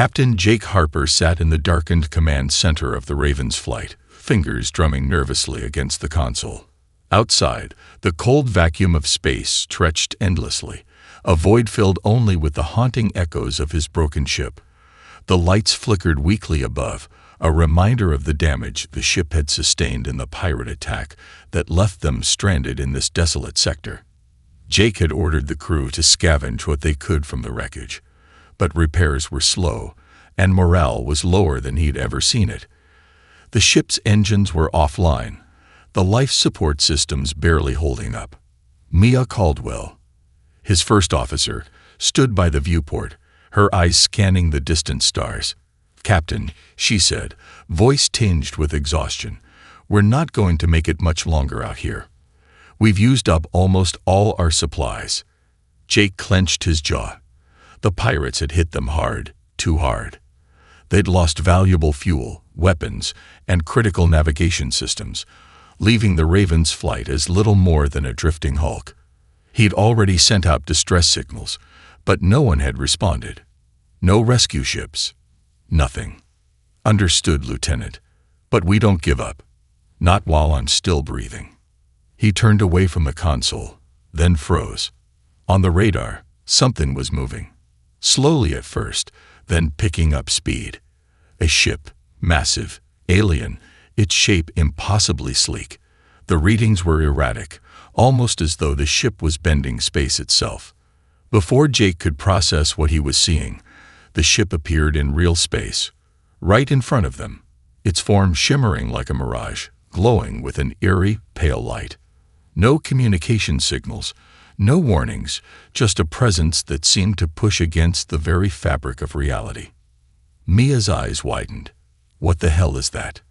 Captain Jake Harper sat in the darkened command center of the Raven's flight, fingers drumming nervously against the console. Outside, the cold vacuum of space stretched endlessly, a void filled only with the haunting echoes of his broken ship. The lights flickered weakly above, a reminder of the damage the ship had sustained in the pirate attack that left them stranded in this desolate sector. Jake had ordered the crew to scavenge what they could from the wreckage, but repairs were slow, and morale was lower than he'd ever seen it. The ship's engines were offline, the life support systems barely holding up. Mia Caldwell, his first officer, stood by the viewport, her eyes scanning the distant stars. "Captain," she said, voice tinged with exhaustion, "we're not going to make it much longer out here. We've used up almost all our supplies." Jake clenched his jaw. The pirates had hit them hard, too hard. They'd lost valuable fuel, weapons, and critical navigation systems, leaving the Raven's flight as little more than a drifting hulk. He'd already sent out distress signals, but no one had responded. No rescue ships. Nothing. "Understood, Lieutenant. But we don't give up. Not while I'm still breathing." He turned away from the console, then froze. On the radar, something was moving. Slowly at first, then picking up speed. A ship, massive, alien, its shape impossibly sleek. The readings were erratic, almost as though the ship was bending space itself. Before Jake could process what he was seeing, the ship appeared in real space, right in front of them, its form shimmering like a mirage, glowing with an eerie, pale light. No communication signals, no warnings, just a presence that seemed to push against the very fabric of reality. Mia's eyes widened. "What the hell is that?"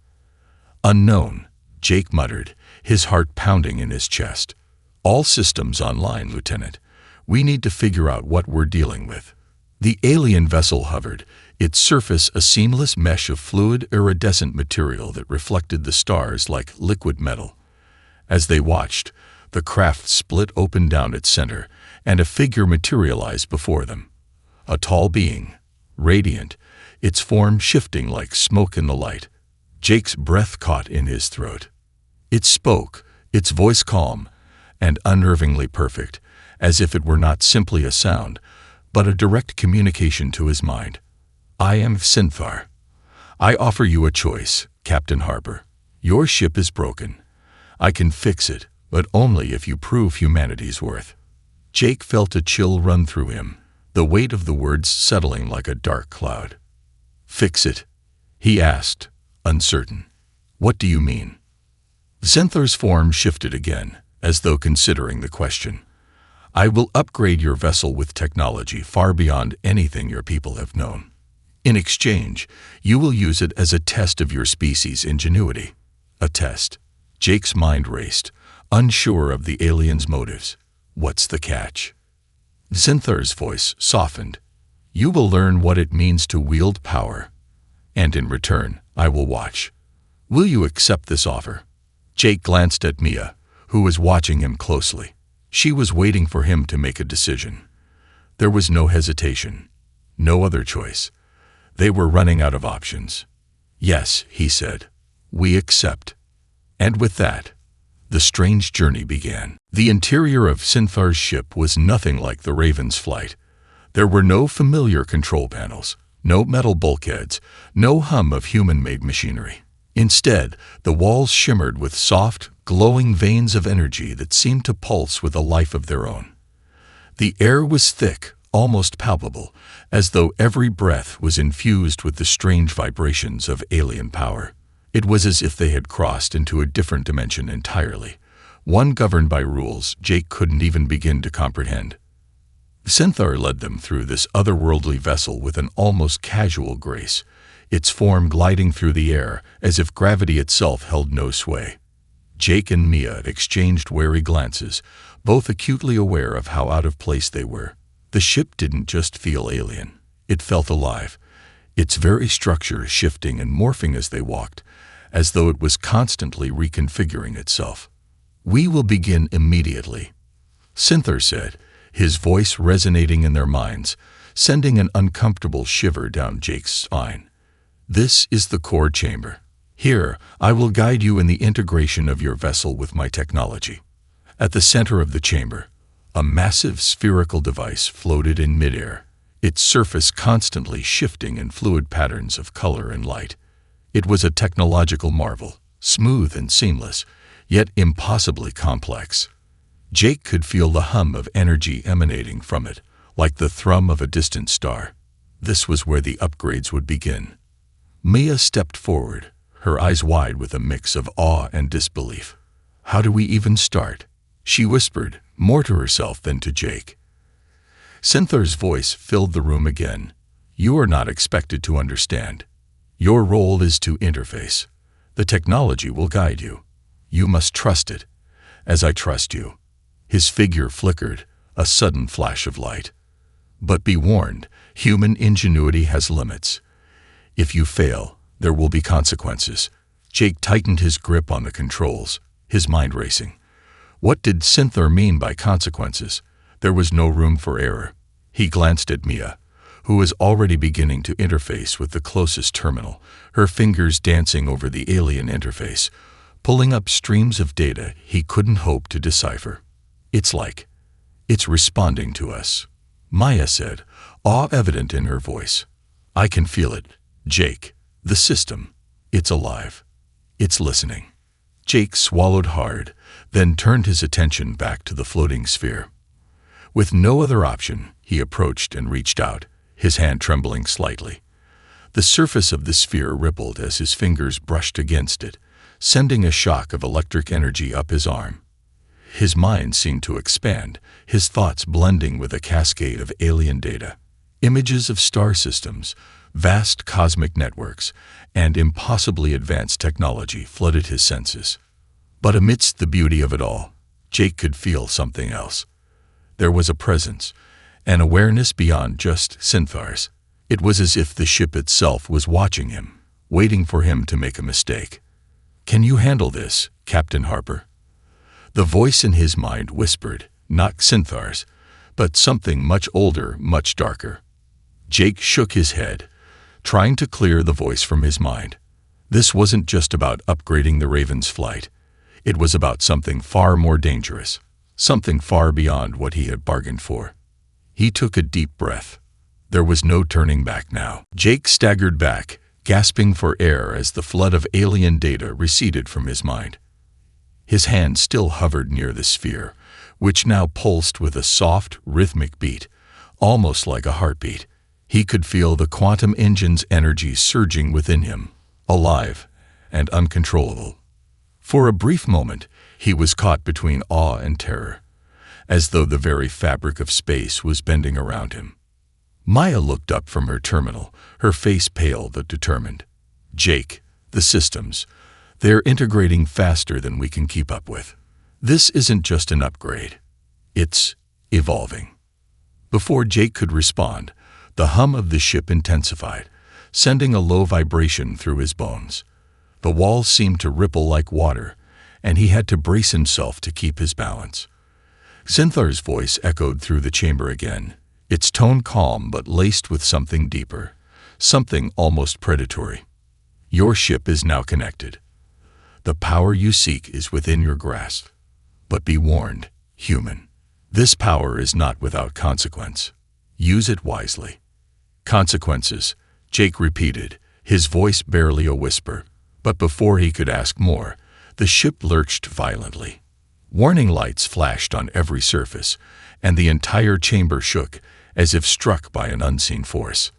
"Unknown," Jake muttered, his heart pounding in his chest. "All systems online, Lieutenant. We need to figure out what we're dealing with." The alien vessel hovered, its surface a seamless mesh of fluid, iridescent material that reflected the stars like liquid metal. As they watched, the craft split open down its center, and a figure materialized before them. A tall being, radiant, its form shifting like smoke in the light. Jake's breath caught in his throat. It spoke, its voice calm and unnervingly perfect, as if it were not simply a sound, but a direct communication to his mind. "I am Synthar. I offer you a choice, Captain Harper. Your ship is broken. I can fix it, but only if you prove humanity's worth." Jake felt a chill run through him, the weight of the words settling like a dark cloud. "Fix it?" he asked, uncertain. "What do you mean?" Zenthar's form shifted again, as though considering the question. "I will upgrade your vessel with technology far beyond anything your people have known. In exchange, you will use it as a test of your species' ingenuity." A test. Jake's mind raced, unsure of the alien's motives. "What's the catch?" Zenthar's voice softened. "You will learn what it means to wield power, and in return, I will watch. Will you accept this offer?" Jake glanced at Mia, who was watching him closely. She was waiting for him to make a decision. There was no hesitation, no other choice. They were running out of options. "Yes," he said, "we accept." And with that, the strange journey began. The interior of Synthar's ship was nothing like the Raven's flight. There were no familiar control panels, no metal bulkheads, no hum of human-made machinery. Instead, the walls shimmered with soft, glowing veins of energy that seemed to pulse with a life of their own. The air was thick, almost palpable, as though every breath was infused with the strange vibrations of alien power. It was as if they had crossed into a different dimension entirely, one governed by rules Jake couldn't even begin to comprehend. Synthar led them through this otherworldly vessel with an almost casual grace, its form gliding through the air as if gravity itself held no sway. Jake and Mia exchanged wary glances, both acutely aware of how out of place they were. The ship didn't just feel alien. It felt alive, its very structure shifting and morphing as they walked, as though it was constantly reconfiguring itself. "We will begin immediately," Synthar said, his voice resonating in their minds, sending an uncomfortable shiver down Jake's spine. "This is the core chamber. Here, I will guide you in the integration of your vessel with my technology." At the center of the chamber, a massive spherical device floated in midair, its surface constantly shifting in fluid patterns of color and light. It was a technological marvel, smooth and seamless, yet impossibly complex. Jake could feel the hum of energy emanating from it, like the thrum of a distant star. This was where the upgrades would begin. Mia stepped forward, her eyes wide with a mix of awe and disbelief. "How do we even start?" she whispered, more to herself than to Jake. Cynthar's voice filled the room again. "You are not expected to understand. Your role is to interface. The technology will guide you. You must trust it, as I trust you." His figure flickered, a sudden flash of light. "But be warned, human ingenuity has limits. If you fail, there will be consequences." Jake tightened his grip on the controls, his mind racing. What did Cynthar mean by consequences? There was no room for error. He glanced at Mia, who was already beginning to interface with the closest terminal, her fingers dancing over the alien interface, pulling up streams of data he couldn't hope to decipher. It's responding to us," Maya said, awe evident in her voice. "I can feel it, Jake. The system. It's alive. It's listening." Jake swallowed hard, then turned his attention back to the floating sphere. With no other option, he approached and reached out, his hand trembling slightly. The surface of the sphere rippled as his fingers brushed against it, sending a shock of electric energy up his arm. His mind seemed to expand, his thoughts blending with a cascade of alien data. Images of star systems, vast cosmic networks, and impossibly advanced technology flooded his senses. But amidst the beauty of it all, Jake could feel something else. There was a presence, an awareness beyond just Cynthar's. It was as if the ship itself was watching him, waiting for him to make a mistake. "Can you handle this, Captain Harper?" The voice in his mind whispered, not Cynthar's, but something much older, much darker. Jake shook his head, trying to clear the voice from his mind. This wasn't just about upgrading the Raven's flight. It was about something far more dangerous, something far beyond what he had bargained for. He took a deep breath. There was no turning back now. Jake staggered back, gasping for air as the flood of alien data receded from his mind. His hand still hovered near the sphere, which now pulsed with a soft, rhythmic beat, almost like a heartbeat. He could feel the quantum engine's energy surging within him, alive and uncontrollable. For a brief moment, he was caught between awe and terror, as though the very fabric of space was bending around him. Maya looked up from her terminal, her face pale but determined. "Jake, the systems, they're integrating faster than we can keep up with. This isn't just an upgrade. It's evolving." Before Jake could respond, the hum of the ship intensified, sending a low vibration through his bones. The walls seemed to ripple like water, and he had to brace himself to keep his balance. Cynthar's voice echoed through the chamber again, its tone calm but laced with something deeper, something almost predatory. "Your ship is now connected. The power you seek is within your grasp. But be warned, human. This power is not without consequence. Use it wisely." "Consequences," Jake repeated, his voice barely a whisper. But before he could ask more, the ship lurched violently. Warning lights flashed on every surface, and the entire chamber shook, as if struck by an unseen force.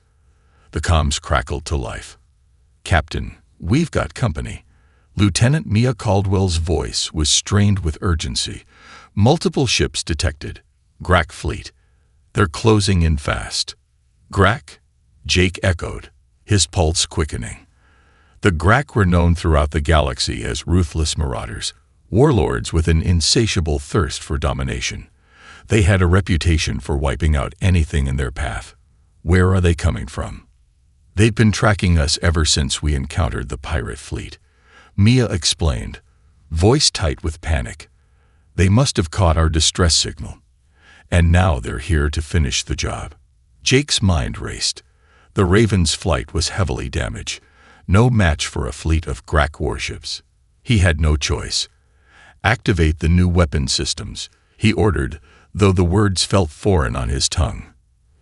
The comms crackled to life. "Captain, we've got company." Lieutenant Mia Caldwell's voice was strained with urgency. "Multiple ships detected. Grak fleet. They're closing in fast." "Grak?" Jake echoed, his pulse quickening. The Grak were known throughout the galaxy as ruthless marauders, warlords with an insatiable thirst for domination. They had a reputation for wiping out anything in their path. "Where are they coming from?" "They've been tracking us ever since we encountered the pirate fleet," Mia explained, voice tight with panic. "They must have caught our distress signal. And now they're here to finish the job." Jake's mind raced. The Raven's flight was heavily damaged, no match for a fleet of Grak warships. He had no choice. "Activate the new weapon systems," he ordered, though the words felt foreign on his tongue.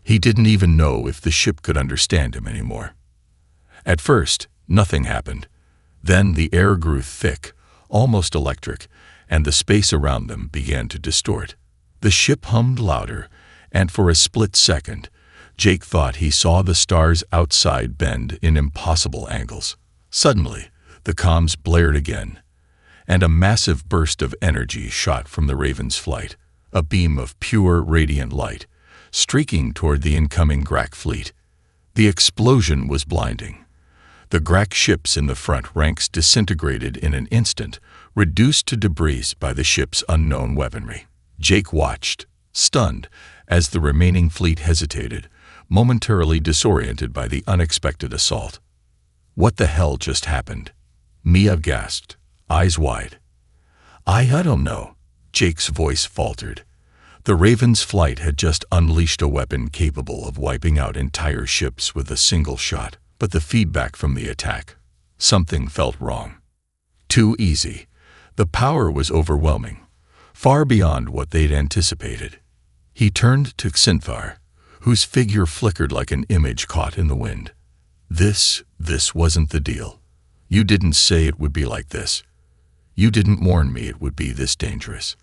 He didn't even know if the ship could understand him anymore. At first, nothing happened. Then the air grew thick, almost electric, and the space around them began to distort. The ship hummed louder, and for a split second, Jake thought he saw the stars outside bend in impossible angles. Suddenly, the comms blared again, and a massive burst of energy shot from the Raven's flight, a beam of pure, radiant light, streaking toward the incoming Grak fleet. The explosion was blinding. The Grak ships in the front ranks disintegrated in an instant, reduced to debris by the ship's unknown weaponry. Jake watched, stunned, as the remaining fleet hesitated, momentarily disoriented by the unexpected assault. What the hell just happened? Mia gasped, eyes wide. I don't know. Jake's voice faltered. The Raven's flight had just unleashed a weapon capable of wiping out entire ships with a single shot, but the feedback from the attack, something felt wrong. Too easy. The power was overwhelming, far beyond what they'd anticipated. He turned to Xinthar, whose figure flickered like an image caught in the wind. This wasn't the deal. You didn't say it would be like this. You didn't warn me it would be this dangerous.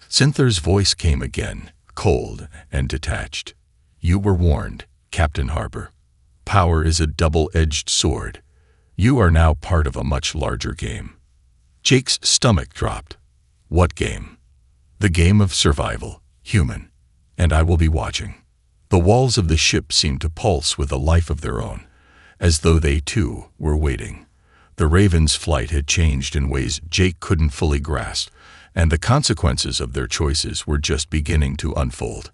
Xinthar's voice came again, cold and detached. You were warned, Captain Harper. Power is a double-edged sword. You are now part of a much larger game. Jake's stomach dropped. What game? The game of survival, human. And I will be watching. The walls of the ship seemed to pulse with a life of their own, as though they too were waiting. The Raven's flight had changed in ways Jake couldn't fully grasp, and the consequences of their choices were just beginning to unfold.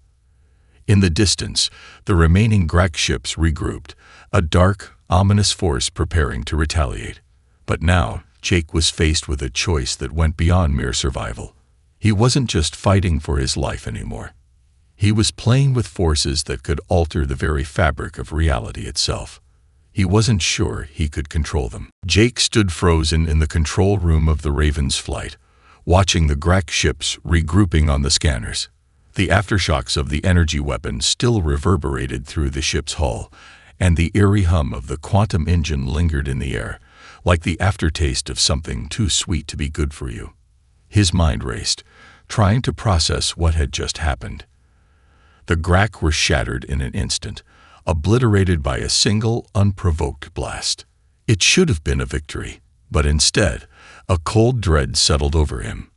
In the distance, the remaining Grak ships regrouped, a dark, ominous force preparing to retaliate. But now, Jake was faced with a choice that went beyond mere survival. He wasn't just fighting for his life anymore. He was playing with forces that could alter the very fabric of reality itself. He wasn't sure he could control them. Jake stood frozen in the control room of the Raven's flight, watching the Grak ships regrouping on the scanners. The aftershocks of the energy weapon still reverberated through the ship's hull, and the eerie hum of the quantum engine lingered in the air, like the aftertaste of something too sweet to be good for you. His mind raced, trying to process what had just happened. The Grak were shattered in an instant, obliterated by a single, unprovoked blast. It should have been a victory, but instead, a cold dread settled over him.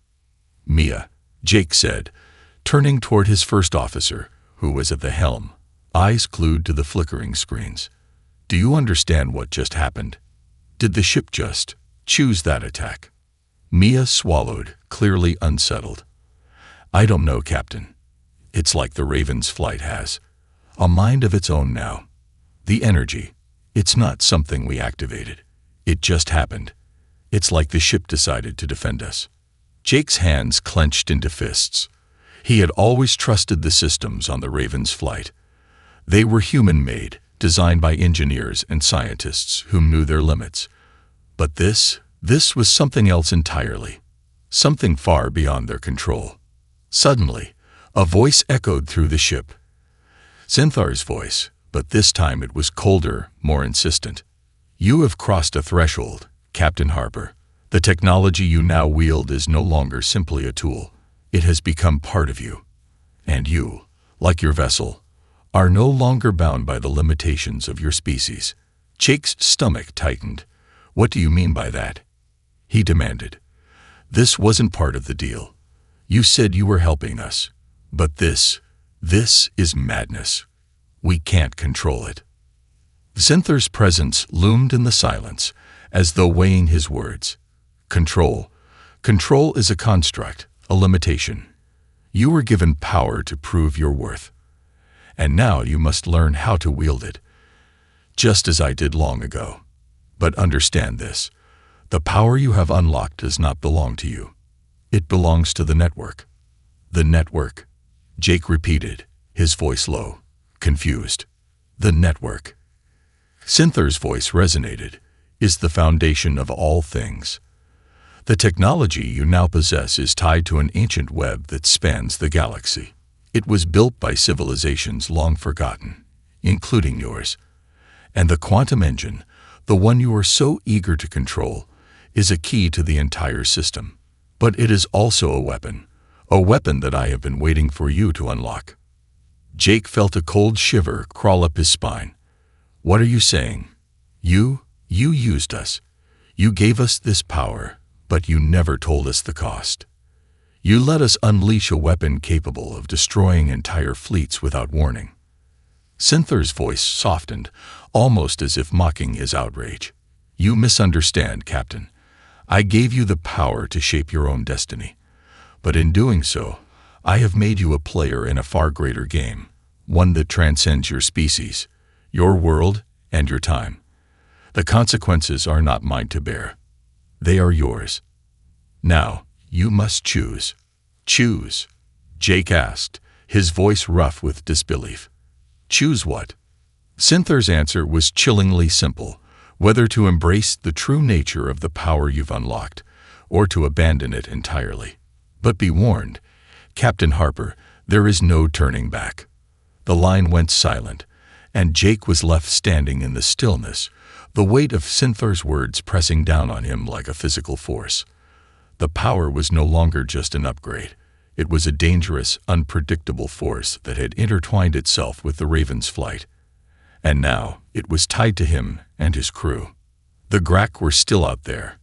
Mia, Jake said, turning toward his first officer, who was at the helm, eyes glued to the flickering screens. Do you understand what just happened? Did the ship just choose that attack? Mia swallowed, clearly unsettled. I don't know, Captain. It's like the Raven's flight has a mind of its own now. The energy, it's not something we activated. It just happened. It's like the ship decided to defend us. Jake's hands clenched into fists. He had always trusted the systems on the Raven's flight. They were human-made, designed by engineers and scientists who knew their limits. But this was something else entirely, something far beyond their control. Suddenly, a voice echoed through the ship. Xinthar's voice, but this time it was colder, more insistent. You have crossed a threshold, Captain Harper. The technology you now wield is no longer simply a tool. It has become part of you. And you, like your vessel, are no longer bound by the limitations of your species. Jake's stomach tightened. What do you mean by that? He demanded. This wasn't part of the deal. You said you were helping us. But this is madness. We can't control it. Xinthar's presence loomed in the silence, as though weighing his words. Control. Control is a construct, a limitation. You were given power to prove your worth. And now you must learn how to wield it, just as I did long ago. But understand this. The power you have unlocked does not belong to you. It belongs to the network. The network, Jake repeated, his voice low. confused. The network. Cynthur's voice resonated. Is the foundation of all things. The technology you now possess is tied to an ancient web that spans the galaxy. It was built by civilizations long forgotten, including yours. And the quantum engine, the one you are so eager to control, is a key to the entire system. But it is also a weapon that I have been waiting for you to unlock. Jake felt a cold shiver crawl up his spine. What are you saying? You used us. You gave us this power, but you never told us the cost. You let us unleash a weapon capable of destroying entire fleets without warning. Cynthur's voice softened, almost as if mocking his outrage. You misunderstand, Captain. I gave you the power to shape your own destiny. But in doing so, I have made you a player in a far greater game, one that transcends your species, your world, and your time. The consequences are not mine to bear. They are yours. Now, you must choose. Choose, Jake asked, his voice rough with disbelief. Choose what? Cynthur's answer was chillingly simple, whether to embrace the true nature of the power you've unlocked, or to abandon it entirely. But be warned, Captain Harper, there is no turning back. The line went silent, and Jake was left standing in the stillness, the weight of Cynthur's words pressing down on him like a physical force. The power was no longer just an upgrade. It was a dangerous, unpredictable force that had intertwined itself with the Raven's flight. And now it was tied to him and his crew. The Grak were still out there,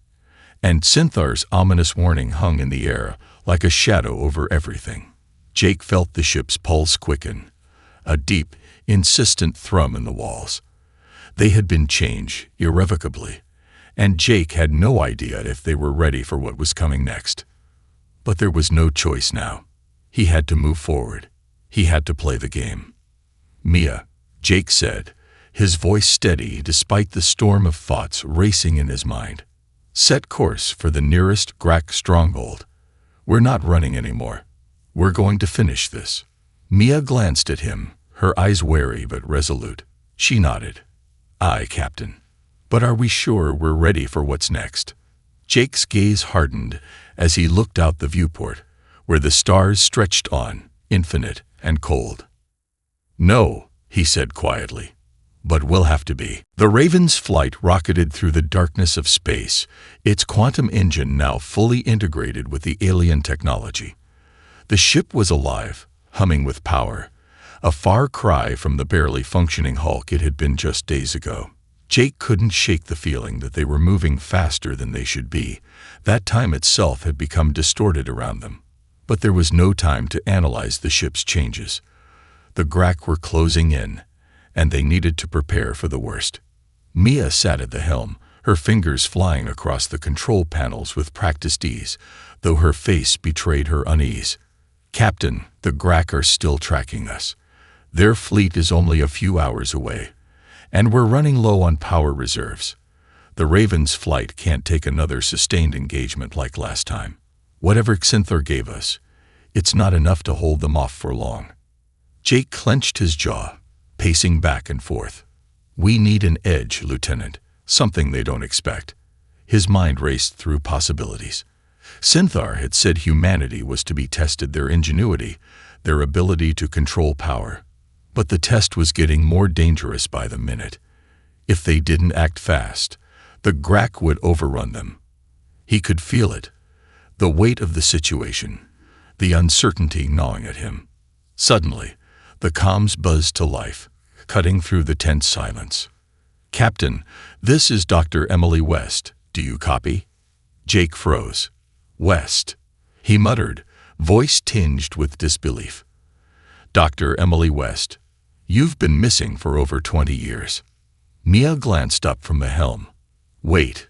and Cynthur's ominous warning hung in the air like a shadow over everything. Jake felt the ship's pulse quicken, a deep, insistent thrum in the walls. They had been changed irrevocably, and Jake had no idea if they were ready for what was coming next. But there was no choice now. He had to move forward. He had to play the game. Mia, Jake said, his voice steady despite the storm of thoughts racing in his mind. Set course for the nearest Grak stronghold. We're not running anymore. We're going to finish this. Mia glanced at him, her eyes wary but resolute. She nodded. Aye, Captain. But are we sure we're ready for what's next? Jake's gaze hardened as he looked out the viewport, where the stars stretched on, infinite and cold. No, he said quietly, but we'll have to be. The Raven's flight rocketed through the darkness of space, its quantum engine now fully integrated with the alien technology. The ship was alive, humming with power, a far cry from the barely functioning hulk it had been just days ago. Jake couldn't shake the feeling that they were moving faster than they should be. That time itself had become distorted around them. But there was no time to analyze the ship's changes. The Grak were closing in, and they needed to prepare for the worst. Mia sat at the helm, her fingers flying across the control panels with practiced ease, though her face betrayed her unease. Captain, the Grak are still tracking us. Their fleet is only a few hours away, and we're running low on power reserves. The Raven's flight can't take another sustained engagement like last time. Whatever Cynthur gave us, it's not enough to hold them off for long. Jake clenched his jaw, pacing back and forth. We need an edge, Lieutenant, something they don't expect. His mind raced through possibilities. Cynthur had said humanity was to be tested, their ingenuity, their ability to control power. But the test was getting more dangerous by the minute. If they didn't act fast, the Grak would overrun them. He could feel it, the weight of the situation, the uncertainty gnawing at him. Suddenly, the comms buzzed to life, cutting through the tense silence. Captain, this is Dr. Emily West. Do you copy? Jake froze. West, he muttered, voice tinged with disbelief. Dr. Emily West, you've been missing for over 20 years. Mia glanced up from the helm. Wait.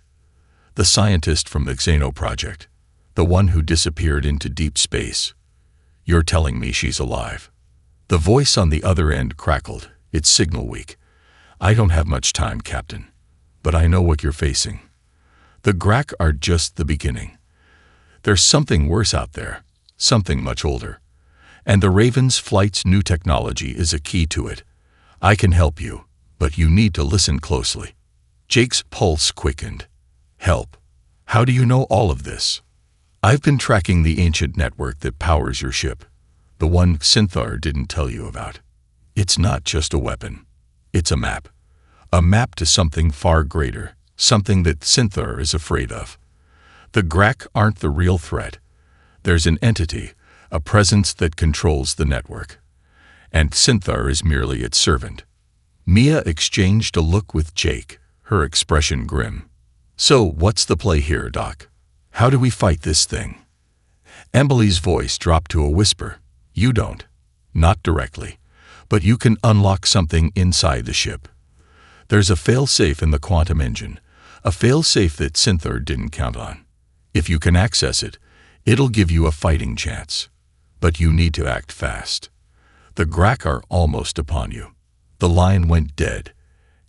The scientist from the Xeno Project, the one who disappeared into deep space. You're telling me she's alive? The voice on the other end crackled, its signal weak. I don't have much time, Captain, but I know what you're facing. The Grak are just the beginning. There's something worse out there, something much older. And the Raven's flight's new technology is a key to it. I can help you, but you need to listen closely. Jake's pulse quickened. Help? How do you know all of this? I've been tracking the ancient network that powers your ship. The one Synthar didn't tell you about. It's not just a weapon. It's a map. A map to something far greater, something that Synthar is afraid of. The Grak aren't the real threat. There's an entity, a presence that controls the network. And Synthar is merely its servant. Mia exchanged a look with Jake, her expression grim. So, what's the play here, Doc? How do we fight this thing? Emily's voice dropped to a whisper. You don't. Not directly. But you can unlock something inside the ship. There's a failsafe in the quantum engine, a failsafe that Synthar didn't count on. If you can access it, it'll give you a fighting chance. But you need to act fast. The Grak are almost upon you. The line went dead,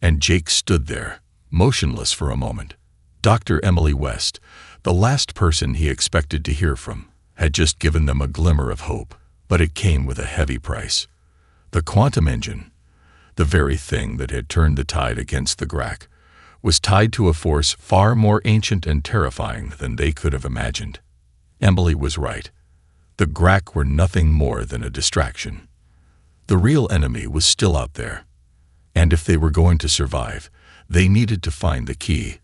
and Jake stood there, motionless for a moment. Dr. Emily West, the last person he expected to hear from, had just given them a glimmer of hope, but it came with a heavy price. The quantum engine, the very thing that had turned the tide against the Grak, was tied to a force far more ancient and terrifying than they could have imagined. Emily was right. The Grak were nothing more than a distraction. The real enemy was still out there. And if they were going to survive, they needed to find the key.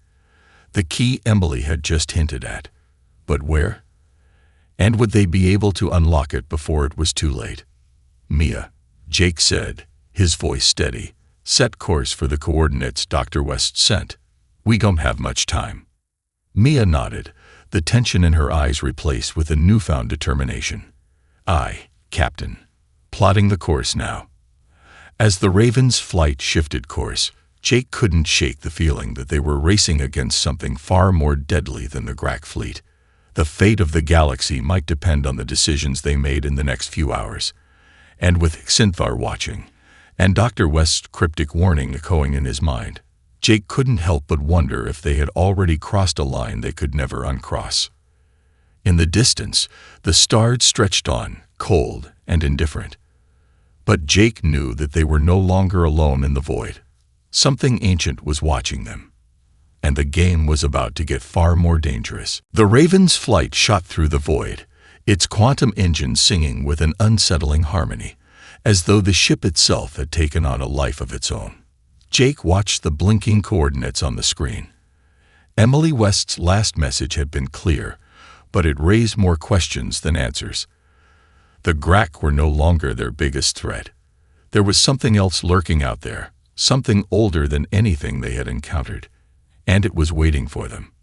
The key Emily had just hinted at. But where? And would they be able to unlock it before it was too late? Mia, Jake said, his voice steady, set course for the coordinates Dr. West sent. We don't have much time. Mia nodded, the tension in her eyes replaced with a newfound determination. Aye, Captain. Plotting the course now. As the Raven's flight shifted course, Jake couldn't shake the feeling that they were racing against something far more deadly than the Grak fleet. The fate of the galaxy might depend on the decisions they made in the next few hours. And with Synthar watching, and Dr. West's cryptic warning echoing in his mind, Jake couldn't help but wonder if they had already crossed a line they could never uncross. In the distance, the stars stretched on, cold and indifferent. But Jake knew that they were no longer alone in the void. Something ancient was watching them. And the game was about to get far more dangerous. The Raven's flight shot through the void, its quantum engine singing with an unsettling harmony, as though the ship itself had taken on a life of its own. Jake watched the blinking coordinates on the screen. Emily West's last message had been clear, but it raised more questions than answers. The Grak were no longer their biggest threat. There was something else lurking out there, something older than anything they had encountered, and it was waiting for them.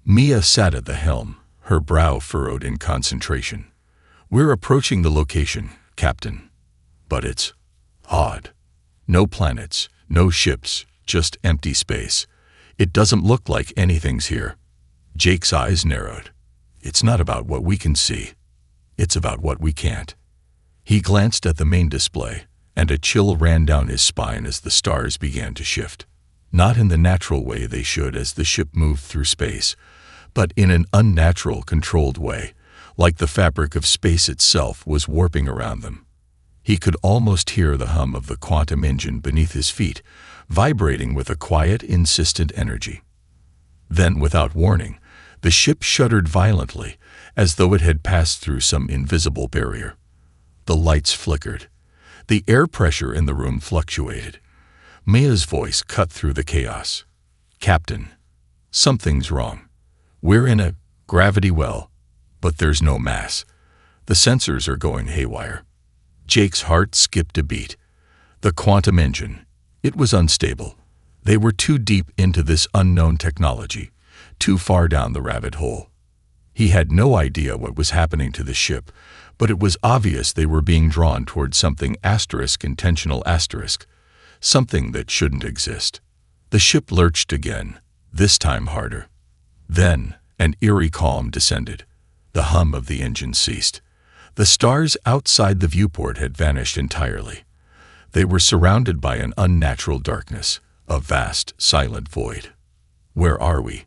Mia sat at the helm, her brow furrowed in concentration. We're approaching the location, Captain. But it's odd. No planets, no ships, just empty space. It doesn't look like anything's here. Jake's eyes narrowed. It's not about what we can see. It's about what we can't. He glanced at the main display, and a chill ran down his spine as the stars began to shift. Not in the natural way they should as the ship moved through space, but in an unnatural, controlled way, like the fabric of space itself was warping around them. He could almost hear the hum of the quantum engine beneath his feet, vibrating with a quiet, insistent energy. Then, without warning, the ship shuddered violently, as though it had passed through some invisible barrier. The lights flickered. The air pressure in the room fluctuated. Mia's voice cut through the chaos. Captain, something's wrong. We're in a gravity well, but there's no mass. The sensors are going haywire. Jake's heart skipped a beat. The quantum engine. It was unstable. They were too deep into this unknown technology, too far down the rabbit hole. He had no idea what was happening to the ship, but it was obvious they were being drawn toward something intentional, something that shouldn't exist. The ship lurched again, this time harder. Then, an eerie calm descended. The hum of the engine ceased. The stars outside the viewport had vanished entirely. They were surrounded by an unnatural darkness, a vast, silent void. Where are we?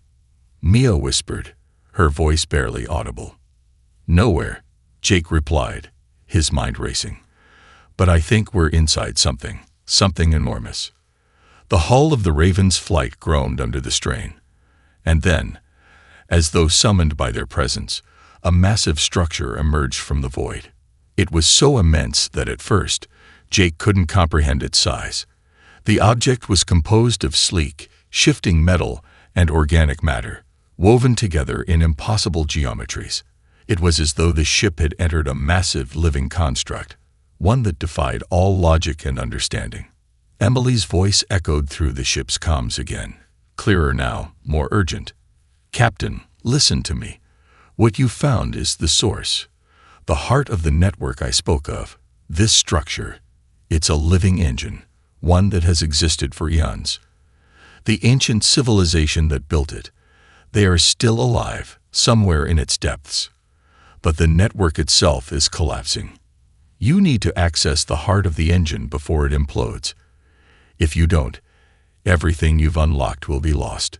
Mia whispered, her voice barely audible. Nowhere, Jake replied, his mind racing. But I think we're inside something something enormous. The hull of the Raven's flight groaned under the strain. And then, as though summoned by their presence, a massive structure emerged from the void. It was so immense that at first, Jake couldn't comprehend its size. The object was composed of sleek, shifting metal and organic matter, woven together in impossible geometries. It was as though the ship had entered a massive living construct, one that defied all logic and understanding. Emily's voice echoed through the ship's comms again, clearer now, more urgent. "Captain, listen to me. What you found is the source, the heart of the network I spoke of. This structure, it's a living engine, one that has existed for eons. The ancient civilization that built it, they are still alive, somewhere in its depths. But the network itself is collapsing. You need to access the heart of the engine before it implodes. If you don't, everything you've unlocked will be lost."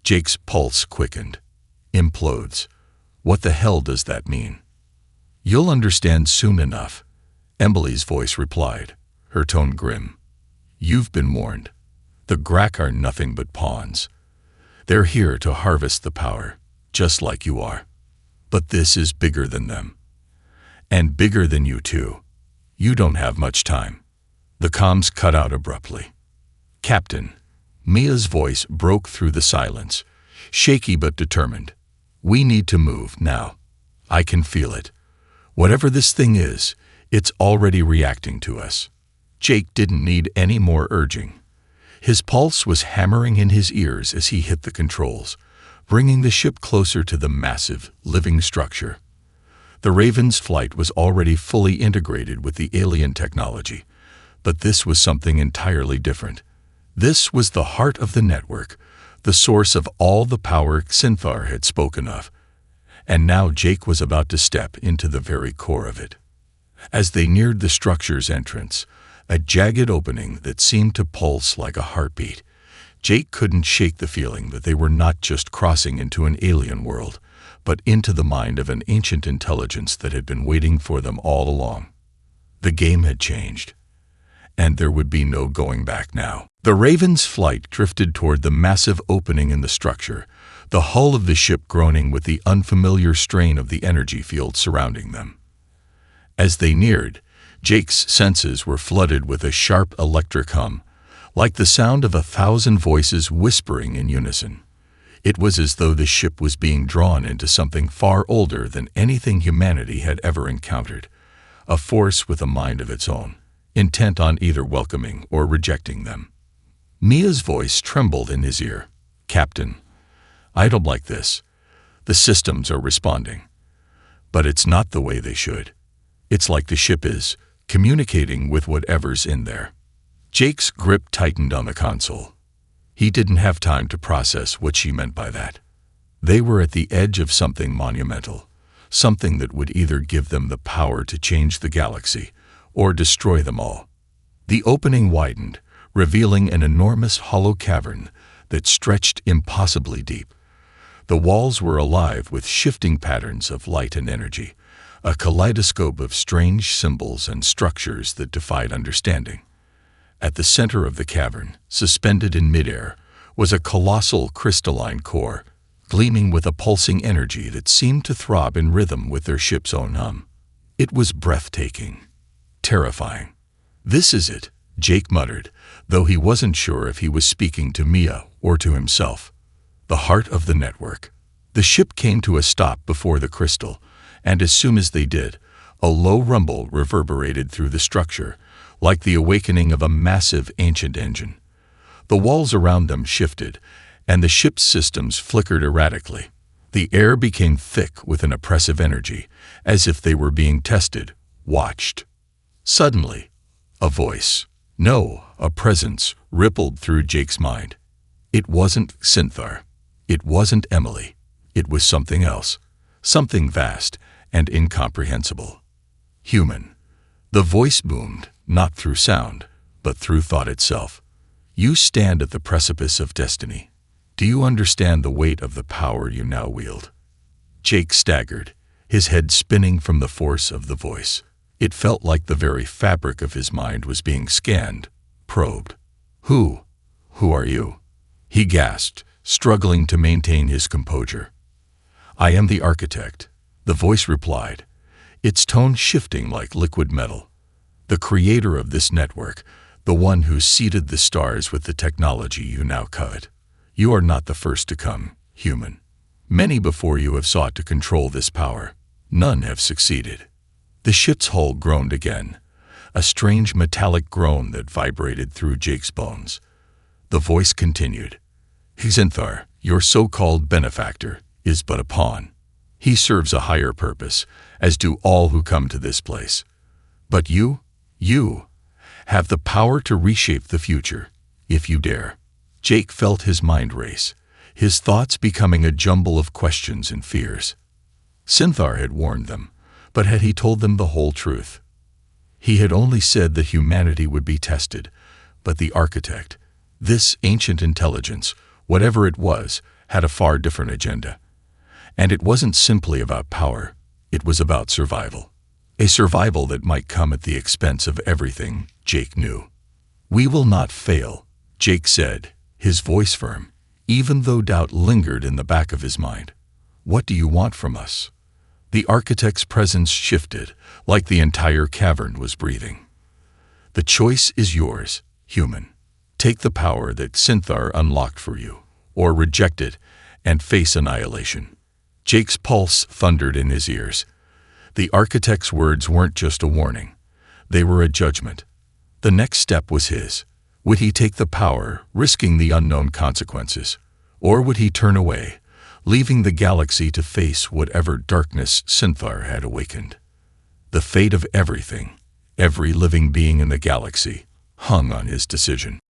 Jake's pulse quickened. Implodes. What the hell does that mean? "You'll understand soon enough," Emily's voice replied, her tone grim. "You've been warned. The Grak are nothing but pawns. They're here to harvest the power, just like you are. But this is bigger than them. And bigger than you too. You don't have much time." The comms cut out abruptly. "Captain," Mia's voice broke through the silence, shaky but determined. "We need to move now. I can feel it. Whatever this thing is, it's already reacting to us." Jake didn't need any more urging. His pulse was hammering in his ears as he hit the controls, bringing the ship closer to the massive, living structure. The Raven's flight was already fully integrated with the alien technology, but this was something entirely different. This was the heart of the network, the source of all the power Xinthar had spoken of. And now Jake was about to step into the very core of it. As they neared the structure's entrance, a jagged opening that seemed to pulse like a heartbeat, Jake couldn't shake the feeling that they were not just crossing into an alien world, but into the mind of an ancient intelligence that had been waiting for them all along. The game had changed, and there would be no going back now. The Raven's flight drifted toward the massive opening in the structure, the hull of the ship groaning with the unfamiliar strain of the energy field surrounding them. As they neared, Jake's senses were flooded with a sharp electric hum, like the sound of 1,000 voices whispering in unison. It was as though the ship was being drawn into something far older than anything humanity had ever encountered, a force with a mind of its own, intent on either welcoming or rejecting them. Mia's voice trembled in his ear. "Captain, I don't like this. The systems are responding. But it's not the way they should. It's like the ship is communicating with whatever's in there." Jake's grip tightened on the console. He didn't have time to process what she meant by that. They were at the edge of something monumental, something that would either give them the power to change the galaxy or destroy them all. The opening widened, revealing an enormous hollow cavern that stretched impossibly deep. The walls were alive with shifting patterns of light and energy, a kaleidoscope of strange symbols and structures that defied understanding. At the center of the cavern, suspended in midair, was a colossal crystalline core, gleaming with a pulsing energy that seemed to throb in rhythm with their ship's own hum. It was breathtaking, terrifying. "This is it," Jake muttered, though he wasn't sure if he was speaking to Mia or to himself. The heart of the network. The ship came to a stop before the crystal, and as soon as they did, a low rumble reverberated through the structure, like the awakening of a massive ancient engine. The walls around them shifted, and the ship's systems flickered erratically. The air became thick with an oppressive energy, as if they were being tested, watched. Suddenly, a voice, no, a presence, rippled through Jake's mind. It wasn't Xinthar. It wasn't Emily. It was something else, something vast and incomprehensible. Human. The voice boomed, not through sound, but through thought itself. "You stand at the precipice of destiny. Do you understand the weight of the power you now wield?" Jake staggered, his head spinning from the force of the voice. It felt like the very fabric of his mind was being scanned, probed. Who are you? He gasped, struggling to maintain his composure. I am the architect, the voice replied, its tone shifting like liquid metal. The creator of this network, the one who seeded the stars with the technology you now covet. You are not the first to come, human. Many before you have sought to control this power. None have succeeded. The ship's hull groaned again, a strange metallic groan that vibrated through Jake's bones. The voice continued. Xanthar, your so-called benefactor, is but a pawn. He serves a higher purpose, as do all who come to this place. But you have the power to reshape the future, if you dare. Jake felt his mind race, his thoughts becoming a jumble of questions and fears. Xanthar had warned them, but had he told them the whole truth? He had only said that humanity would be tested, but the architect, this ancient intelligence, whatever it was, had a far different agenda. And it wasn't simply about power, it was about survival. A survival that might come at the expense of everything Jake knew. We will not fail, Jake said, his voice firm, even though doubt lingered in the back of his mind. What do you want from us? The architect's presence shifted, like the entire cavern was breathing. The choice is yours, human. Take the power that Xanthar unlocked for you, or reject it and face annihilation. Jake's pulse thundered in his ears. The architect's words weren't just a warning. They were a judgment. The next step was his. Would he take the power, risking the unknown consequences? Or would he turn away, leaving the galaxy to face whatever darkness Xanthar had awakened? The fate of everything, every living being in the galaxy, hung on his decision.